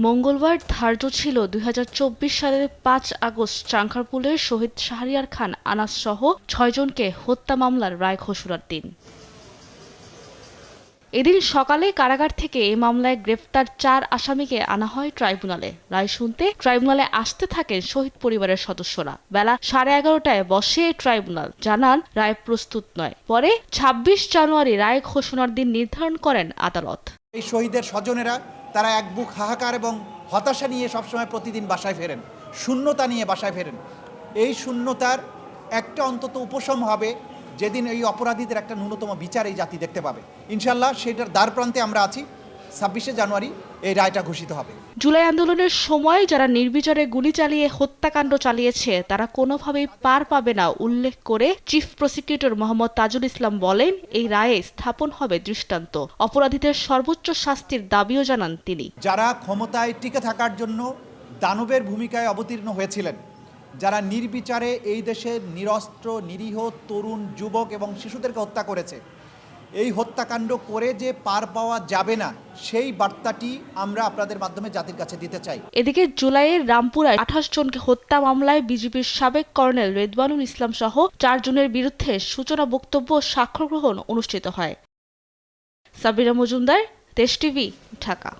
মঙ্গলবার ধার্য ছিল ২০২৪ সালের ৫ আগস্ট চাঁনখারপুলের শহীদ শাহরিয়ার খান আনাস সহ ৬ জনকে হত্যা মামলার রায় ঘোষণার দিন। এদিন সকালে কারাগার থেকে এ মামলায় গ্রেফতার ৪ আসামিকে আনা হয় ট্রাইব্যুনালে। রায় শুনতে ট্রাইব্যুনালে আসতে থাকেন শহীদ পরিবারের সদস্যরা। বেলা 11:30টায় বসে ট্রাইব্যুনাল, জানান রায় প্রস্তুত নয়। পরে ২৬ জানুয়ারি রায় ঘোষণার দিন নির্ধারণ করেন আদালত। এই শহীদের স্বজনেরা তারা এক বুক হাহাকার এবং হতাশা নিয়ে সবসময় প্রতিদিন বাসায় ফেরেন, শূন্যতা নিয়ে বাসায় ফেরেন। এই শূন্যতার একটা অন্তত উপশম হবে যেদিন এই অপরাধীদের একটা ন্যূনতম বিচার এই জাতি দেখতে পাবে। ইনশাল্লাহ সেটার দ্বার প্রান্তে আমরা আছি। ২৬শে জানুয়ারি এই রায়টা ঘোষিত হবে। জুলাই আন্দোলনের সময় যারা নির্বিচারে গুলি চালিয়ে হত্যাকাণ্ড চালিয়েছে তারা কোনোভাবেই পার পাবে না উল্লেখ করে চিফ প্রসিকিউটর মোহাম্মদ তাজুল ইসলাম বলেন, এই রায়ে স্থাপন হবে দৃষ্টান্ত। অপরাধীদের সর্বোচ্চ শাস্তির দাবিও জানান তিনি। যারা ক্ষমতায় টিকে থাকার জন্য দানবের ভূমিকায় অবতীর্ণ হয়েছিলেন, যারা নির্বিচারে এই দেশের নিরস্ত্র নিরীহ তরুণ যুবক এবং শিশুদেরকে হত্যা করেছে, এই হত্যাকাণ্ড করে যে পার পাওয়া যাবে না সেই বার্তাটি আমরা আপনাদের মাধ্যমে জাতির কাছে দিতে চাই। এদিকে জুলাইয়ের রামপুরায় ২৮ জনকে হত্যা মামলায় বিজিবির সাবেক কর্নেল রেদওয়ানুল ইসলাম সহ ৪ জনের বিরুদ্ধে সূচনা বক্তব্য ও সাক্ষ্য গ্রহণ অনুষ্ঠিত হয়। সাবিরা মজুমদার, দেশ টিভি, ঢাকা।